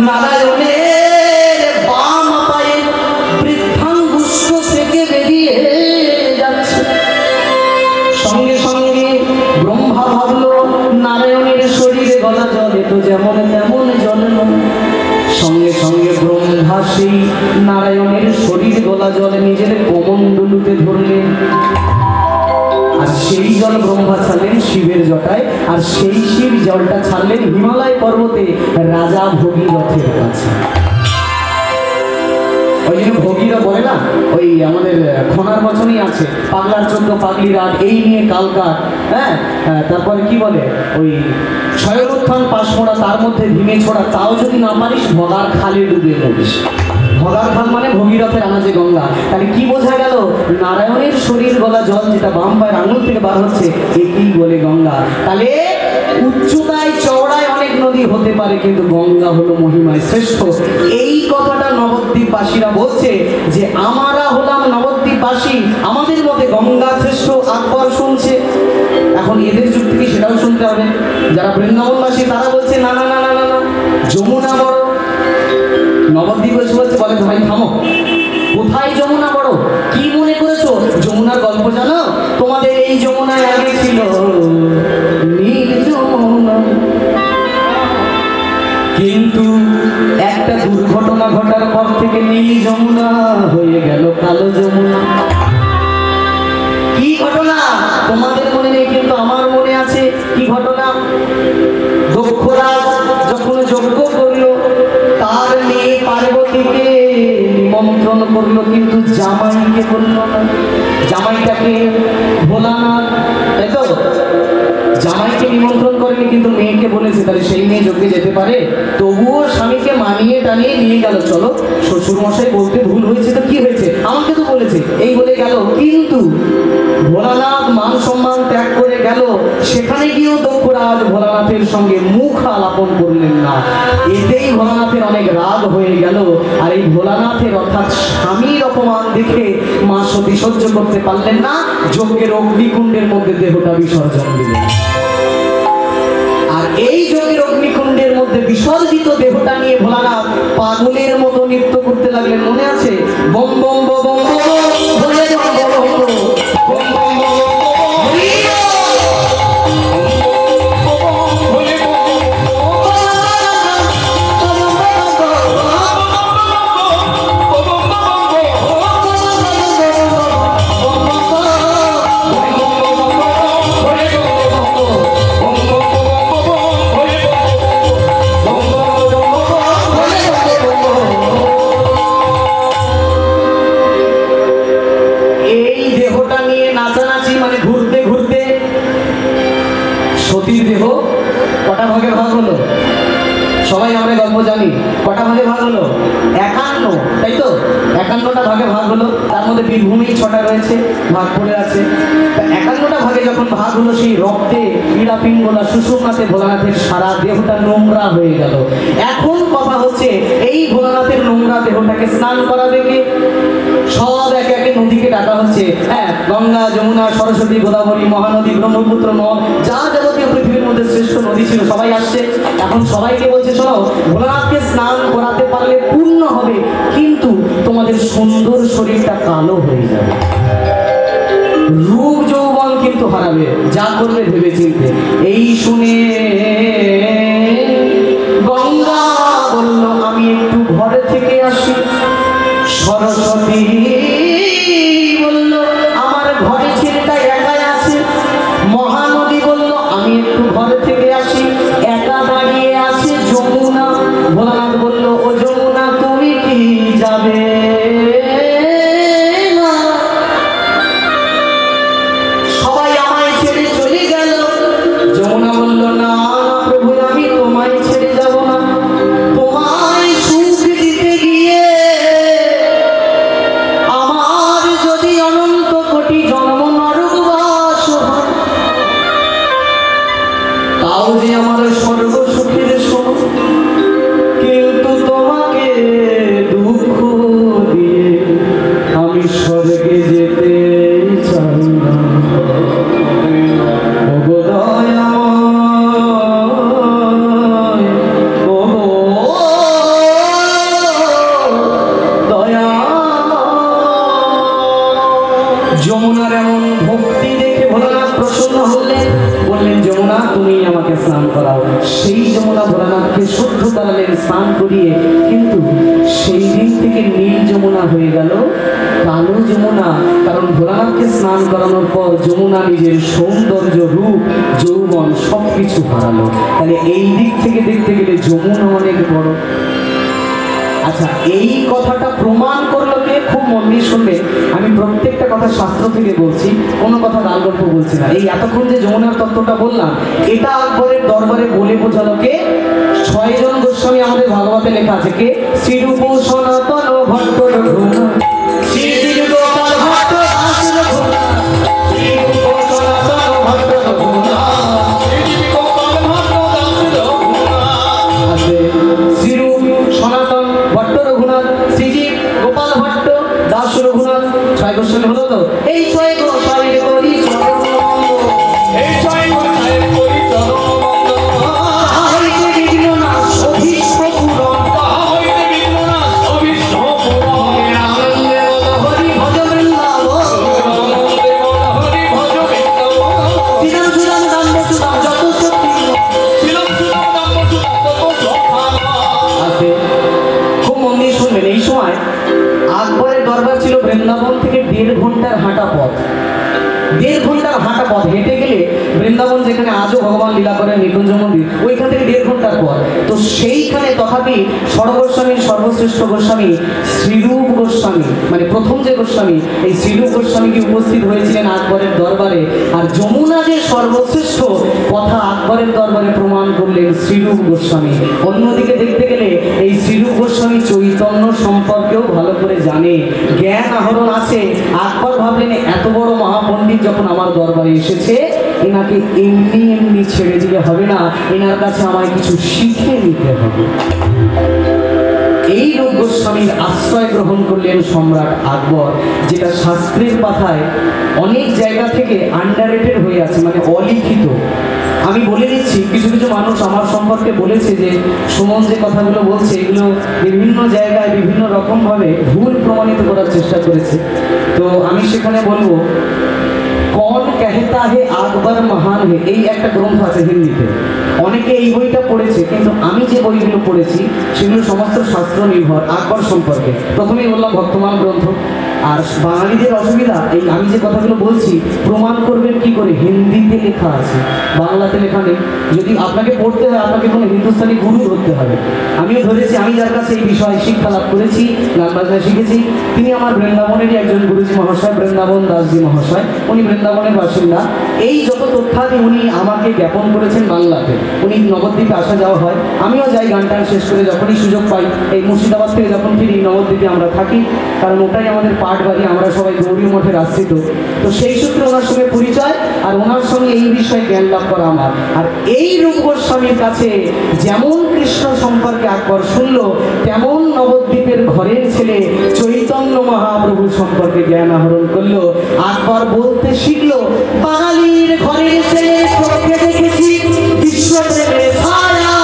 নারায়ণের বাম পায়ে বৃদ্ধাঙ্গুষ্ঠ থেকে বেরিয়ে যাচ্ছে। সঙ্গে সঙ্গে ব্রহ্মা ভাবলো নারায়ণের শরীরে গলা জলে তো যেমন তেমন জল নয়। সঙ্গে সঙ্গে ব্রহ্মা সেই নারায়ণের শরীর গলা জলে নিজের কমণ্ডলুতে ধরলেন, আর সেই জল ব্রহ্মা ছাড়লেন শিবের জটায়, আর সেই শিব জলটা ছাড়লেন হিমালয় পর্বতে রাজা ভগীরথের কাছে। ওই জন্য ভগীরা বলে না, ওই আমাদের খনার বচনই আছে, পাগলার চোদ্দ পাগলি রাত, এই নিয়ে কালকার, হ্যাঁ তারপরে কি বলে ওই ছয়ের উত্থান পাশ মোড়া, তার মধ্যে ভীমে ছোড়া, তাও যদি না পারিস ভগার খালে ডুবে মরিস। ভগার খাল মানে ভগীরথের আনাজে গঙ্গা। তাহলে কি বোঝা গেল? নারায়ণের শরীর গলা জল যেটা বাম পায়ের আঙুল থেকে বার হচ্ছে, একেই বলে গঙ্গা। তাহলে উচ্চতায় চওড়ায় অনেক নদী হতে পারে, কিন্তু গঙ্গা হলো মহিমায় শ্রেষ্ঠ। এই কথাটা নবদ্বীপবাসীরা বলছে যে আমরা হলাম নবদ্বীপবাসী, আমাদের মতে গঙ্গা শ্রেষ্ঠ। আকবর শুনছে, এখন এদের যুগ থেকে সেটাও শুনতে হবে। যারা বৃন্দাবনবাসী তারা বলছে না না না না না না, যমুনা বড়। নবদ্বীপ বলছে, বলে ভাই থামো, কোথায় যমুনা বড়? কি মনে করেছো? যমুনার গল্প জানো? তোমাদের এই যমুনায় আগে ছিল নীল যমুনা, কিন্তু একটা দুর্ঘটনা ঘটার পর থেকে নীল যমুনা হয়ে গেল কালো যমুনা। কি ঘটনা তোমাদের মনে নেই, কিন্তু আমার মনে আছে। কি ঘটনা? দক্ষরাজ যখন যজ্ঞ করলো, তার মেয়ে পার্বতীকে নিমন্ত্রণ করলো, কিন্তু জামাইকে বললো না। জামাইটাকে ভোলানাথ, তাই তো? জামাইকে নিমন্ত্রণ করেনি, কিন্তু মেয়েকে বলেছে, তাহলে সেই মেয়ে যজ্ঞে যেতে পারে? তবুও স্বামীকে মানিয়ে টানিয়ে নিয়ে গেল। চলো শ্বশুর মশাই বলতে ভুল হয়েছে তো কি হয়েছে, আমাকে তো বলেছে, এই বলে গেল। কিন্তু ভোলানাথ মান সম্মান ত্যাগ করে গেল, সেখানে গিয়েও দক্ষরাজ ভোলানাথের সঙ্গে মুখ আলাপন করলেন না। এতেই ভোলানাথের অনেক রাগ হয়ে গেল, আর এই ভোলানাথের অর্থাৎ স্বামীর অপমান দেখে মা সতী সহ্য করতে পারলেন না, যজ্ঞের অগ্নিকুণ্ডের মধ্যে দেহটা বিসর্জন দিলেন। আর এই যজ্ঞের অগ্নিকুণ্ডের মধ্যে বিসর্জিত দেহটা নিয়ে ভোলানাথ পাগলের মতো নৃত্য করতে লাগলেন, মনে আছে? বম বম বম বম ভোলে বম বম বম বম বম বম সবাই আমরা গল্প জানি। কটা ভাগে ভাগ হলো? 51, তাই তো? 51টা ভাগে ভাগ হলো, তার মধ্যে বীরভূমেই 6টা রয়েছে, ভাগ পড়ে আছে। 51টা ভাগে যখন ভাগ হলো, সেই রক্তে পীড়াপিঙ্গলা সুষুম্নাতে ভোলানাথের সারা দেহটা নোংরা হয়ে গেল। এখন কথা হচ্ছে, এই ভোলানাথের নোংরা দেহটাকে স্নান করাবে কে? সব একে একে নদীকে ডাকা হচ্ছে। হ্যাঁ, গঙ্গা, যমুনা, সরস্বতী, গোদাবরী, মহানদী, ব্রহ্মপুত্র, নদ, যা যাবতীয় পৃথিবীর মধ্যে শ্রেষ্ঠ নদী ছিল সবাই আসছে। এখন সবাইকে বলছে, শোনো, ভোলানাথকে স্নান করাতে পারলে পূর্ণ হবে, কিন্তু তোমাদের সুন্দর শরীরটা কালো হয়ে যাবে, রূপ যৌবন কিন্তু হারাবে, যা করবে ভেবে চিনতে। এই শুনে গঙ্গা বলল, আমি একটু ঘরে থেকে আসি। সরস্বতী বলল, আমার ঘরে ছেলেটা একাই আছে। মহানদী বলল, আমি একটু ঘরে থেকে আসি। একা দাঁড়িয়ে আছে যমুনা। ভোলানাথ বলল, ও যমুনা, তুমি কি যাবে না? সবাই আমায় ছেড়ে চলে গেল। যমুনা বলল, না প্রভু, আমি তোমায় ছেড়ে যাব না। তোমায় সুখ দিতে গিয়ে আমার যদি অনন্ত কোটি জন্ম নরকবাস হয়, তাও যে আমার স্বর্গ সুখের সময়, কিন্তু তোমাকে দুঃখ দিয়ে আমি স্বর্গে যেতে চাই না। ওগো দয়াময়, ওগো দয়াময়। যমুনার এমন ভক্তি দেখে ভোলানাথ প্রসন্ন হলেন, বললেন, যমুনা, তুমি আমাকে স্নান করাও। সেই যমুনা ভোলানাথকে শুদ্ধ করালেন স্নান করিয়ে, কিন্তু সেই দিন থেকে নীল যমুনা হয়ে গেল কালো যমুনা। কারণ ভোলানাথকে স্নান করানোর পর যমুনা নিজের সৌন্দর্য, রূপ, যৌবন সবকিছু হারালো। তাহলে এই দিক থেকে দেখতে গেলে যমুনা অনেক বড়। আচ্ছা, এই কথাটা প্রমাণ করলো কে? খুব মন দিয়ে শুনবে, আমি প্রত্যেকটা কথা শাস্ত্র থেকে বলছি, কোনো কথা গাল গল্প বলছি না। এই এতক্ষণ যে যমুনার তত্ত্বটা বললাম, এটা আকবরের দরবারে বলে বোঝালো কে? 6 জন গোস্বামী আমাদের ভাগবতে লেখা আছে। কে? শ্রীরূপ, সনাতন ভট্ট রঘুনাথ, শ্রী গোপাল ভট্ট দাস রঘুনাথ, শ্রীরূপ, সনাতন ভট্ট রঘুনাথ, শ্রী গোপাল ভট্ট দাস রঘুনাথ। আছে শ্রীরূপ, সনাতন ভট্ট রঘুনাথ, শ্রীজীব, গোপাল ভট্ট দাস রঘুনাথ। 6 গোস্বামী হলো তো? এই 6 গোস্বামীর করি চরণবন্দ, এই 6 গোস্বামীর করি চরণবন্দ। হইতে বিঘ্ন নাশ অভীষ্ট পূরণ, হইতে বিঘ্ন নাশ অভীষ্ট পূরণ। আনন্দে বল হরি ভজ বৃন্দাবন, আনন্দে বল হরি ভজ বৃন্দাবন। শ্রীরাম সুরাম দাম্ব সুরাম যত শক্তি, শ্রীরাম সুরাম দাম্ব সুরাম যত শক্তি আছে। খুব মন দিয়ে শুনবেন, এই সময় আকবরের দরবার ছিল বৃন্দাবন থেকে 1.5 ঘন্টার হাঁটা পথ। 1.5 ঘন্টার হাঁটা পথ হেঁটে গেলে বৃন্দাবন, যেখানে আজও ভগবান লীলা করেন নিকুঞ্জ মন্দির, ওইখান থেকে 1.5 ঘন্টার পথ। তো সেইখানে তথাপি সর্বগোস্বামীর সর্বশ্রেষ্ঠ গোস্বামী শ্রীরূপ গোস্বামী, মানে প্রথম যে গোস্বামী, এই শ্রীরূপ গোস্বামী কি উপস্থিত হয়েছিলেন আকবরের দরবারে। আর যমুনা যে সর্বশ্রেষ্ঠ কথা আকবরের দরবারে প্রমাণ করলেন শ্রীরূপ গোস্বামী। অন্যদিকে দেখতে গেলে এই শ্রীরূপ গোস্বামী চৈতন্য সম্পর্কেও ভালো করে জানে, জ্ঞান আহরণ আছে। আকবর ভাবলেন, এত বড় মহাপণ্ডিত যখন আমার দরবারে এসেছে, এনাকে এমনি এমনি ছেড়ে দিলে হবে না, এনার কাছে আমায় কিছু শিখে নিতে হবে। এই রূপ গোস্বামীর আশ্রয় গ্রহণ করলেন সম্রাট আকবর, যেটা শাস্ত্রের পাথায় অনেক জায়গা থেকে আন্ডাররেটেড হয়ে আছে, মানে অলিখিত। আমি বলে দিচ্ছি, কিছু কিছু মানুষ আমার সম্পর্কে বলেছে যে সুমন যে কথাগুলো বলছে এগুলো বিভিন্ন জায়গায় বিভিন্ন রকমভাবে ভুল প্রমাণিত করার চেষ্টা করেছে। তো আমি সেখানে বলবো, কন कहता है আকবর মহান হে, এই একটা গ্রন্থ আছে হিন্দিতে, অনেকে এই বইটা পড়েছে, কিন্তু আমি যে বইগুলো পড়েছি সেগুলো সমস্ত শাস্ত্র নির্ভর আকবর সম্পর্কে। প্রথমেই বললাম ভক্তমান গ্রন্থ। আর বাঙালিদের অসুবিধা, এই আমি যে কথাগুলো বলছি প্রমাণ করবেন কি করে, হিন্দিতে লেখা আছে, বাংলাতে লেখা নেই। যদি আপনাকে পড়তে হয় আপনাকে কোনো হিন্দুস্তানি গুরু ধরতে হবে। আমিও ধরেছি, আমি যার কাছে এই বিষয়ে শিক্ষা লাভ করেছি, গান বাজনা শিখেছি, তিনি আমার বৃন্দাবনেরই একজন গুরুজি মহাশয়, বৃন্দাবন দাসজি মহাশয়। উনি বৃন্দাবনের বাসিন্দা। এই যত তথ্যাদি উনি আমাকে জ্ঞাপন করেছেন বাংলাতে। উনি নবদ্বীপে আসা যাওয়া হয়, আমিও যাই গান টান শেষ করে যখনই সুযোগ পাই। এই মুর্শিদাবাদ থেকে যখন ফিরি নবদ্বীপে আমরা থাকি, কারণ ওটাই আমাদের পাট বাড়ি, আমরা সবাই গৌরী মঠের আশ্রিত। তো সেই সূত্রে ওনার সঙ্গে পরিচয়, আর ওনার সঙ্গে এই বিষয়ে জ্ঞান লাভ করা আমার। আর এই রূপ গোস্বামীর কাছে যেমন কৃষ্ণ সম্পর্কে আকবর শুনল, তেমন নবদ্বীপের ঘরের ছেলে চৈতন্য মহাপ্রভু সম্পর্কে জ্ঞান আহরণ করলো। আকবর বলতে শিখলো, বাঙালির ঘরের ছেলে চোখে দেখেছি বিশ্বপ্রেমের ছায়া,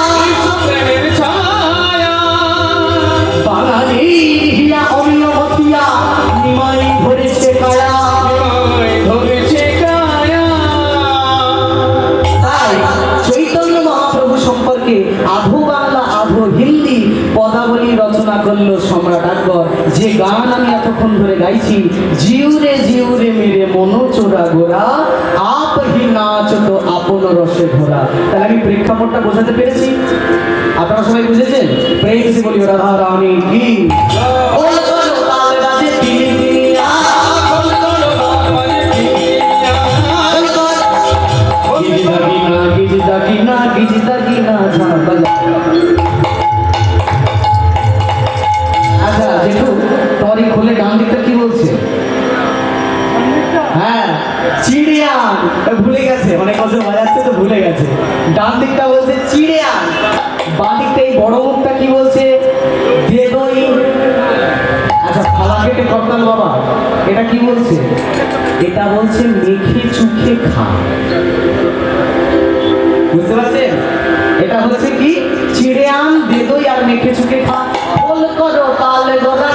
বাঙালির হিয়া অমিয়বতিয়া নিমাই ধরেছে কায়া, তাই চৈতন্য মহাপ্রভু সম্পর্কে আধো বাংলা আধো হিন্দি পদাবলী রচনা করলো সম্রাট আকবর। যে গান আমি এতক্ষণ ধরে গাইছি, জিউরে জিউরে মেরে মনো চোরা গোরা, আপ হি নাচ তো আপন রসে ঘোরা। তাহলে আমি প্রেক্ষাপটটা বোঝাতে পেরেছি? আপনারা সবাই বুঝেছেন? প্রেম সে বলি রাধা রানী কি আচ্ছা জেঠু, তোমার এই খোলে ডান দিকটা কি বলছে? হ্যাঁ, চিড়িয়ান। ভুলে গেছে, অনেক বছর বাজাচ্ছে তো ভুলে গেছে। ডান দিকটা বলছে চিড়িয়ান, বাঁ দিকটা এই বড় মুখটা কি বলছে? দেদই। আচ্ছা, খালা কেটে করতাল বাবা, এটা কি বলছে? এটা বলছে মেখে চুখে খা। বুঝতে পারছেন? এটা হচ্ছে কি? চিড়িয়ান, দেদই আর মেখে চুখে খা। খোল করো তাল গোরা,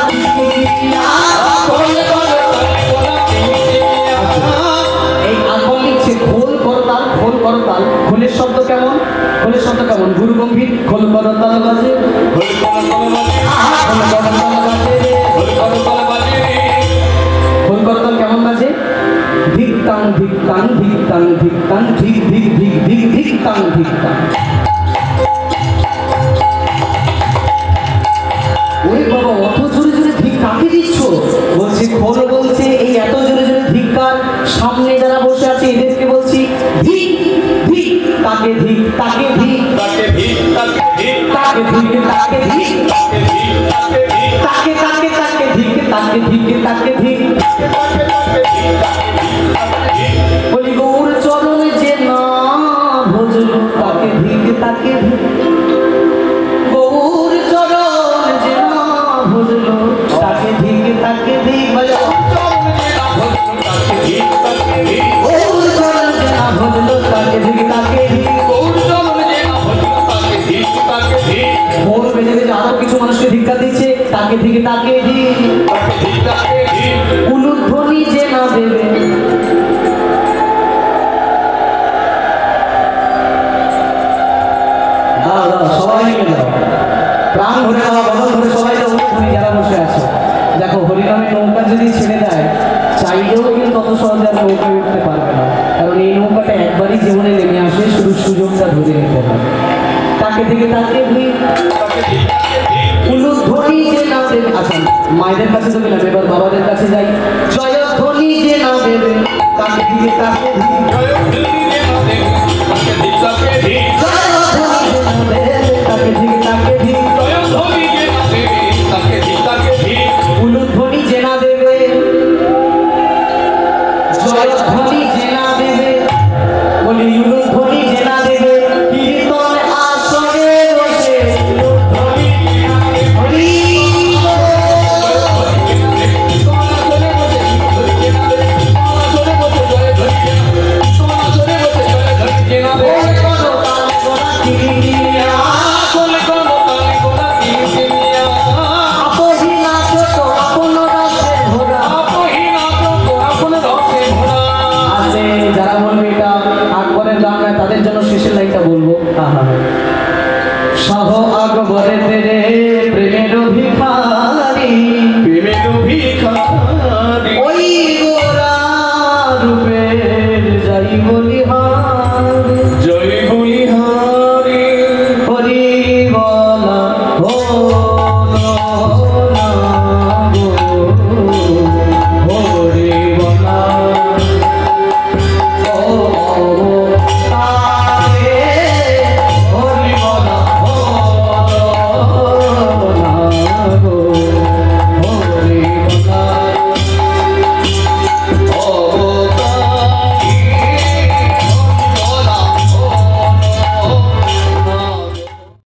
এই আকবর লিখছে খোল করো তাল, খোল করো তাল। খোলের শব্দ কেমন? খোলের শব্দ কেমন? গুরু গম্ভীর। খোল করো তাল বাজে, খোল করো তাল কেমন বাজে? ধিক তাং ধিক তাং ধিক তাং ধিক তাং ধিক ধিক ধিক ধিক ধিক তাং ধিক তাং। ওরে বাবা, অত জোরে জোরে ধিক কাকে দিচ্ছ? বলছে খোল বলছে এই এত জোরে জোরে ধিক্কার, সামনে যারা বসে আছে এদেরকে বলছি ধিক ধিক, তাকে ধিক, তাকে ধিক, তাকে ধিক, তাকে ধিক, তাকে ধিক, তাকে ধিক, তাকে তাকে তাকে ধিক, তাকে ধিক, তাকে ধিক। বলি গৌর চরণে যে না ভজল, তাকে ধিক, তাকে ধিক। গৌর চরণে যে না ভজল, তাকে ধিক, তাকে ধিক। গৌর চরণে যে না ভজল, তাকে ধিক, তাকে ধিক। গৌর চরণে যে না ভজল, তাকে ধিক, তাকে ধিক। গৌর চরণে যে না ভজল, তাকে ধিক, তাকে ধিক। মোর বেজে বেজে আরো কিছু মানুষকে ধিক্কার দিচ্ছে, তাকে ধিক, তাকে ধিক, তাকে ধিক, তাকে ধিক। উলুধ্বনি যে না দেবে, সবাই প্রাণ ধরে দেওয়া, বদল ধরে সবাই উলুধ্বনি যারা বসে আছে। দেখো, হরিনামের নৌকা যদি ছেড়ে দেয়, চাইলেও কিন্তু তত সহজে আর নৌকা উঠতে পারবে না, কারণ এই নৌকাটা একবারই জীবনে নেমে আসে, শুধু সুযোগটা ধরে নিতে হয়। তাকে থেকে তাকে উলুধ্বনি যে না দেবে। আচ্ছা, মায়েদের কাছে তো গেলাম, এবার বাবাদের কাছে যাই। জয়ধ্বনি যে না দেবে, তাকে থেকে তাকে উলুধ্বনি যে না দেবে, জয়ধ্বনি যে না দেবে। বলি উলুধ্বনি যে না দেবে, কীর্তন আসরে বসে উলুধ্বনি শাহ আকবরে তেরে প্রেমের ভিখারি, প্রেমের ভিখারি, ওই গোরা রূপের যাই বলিহারি, জয় বলিহারি, হরি বলা হলো না গো, হরি বলা ও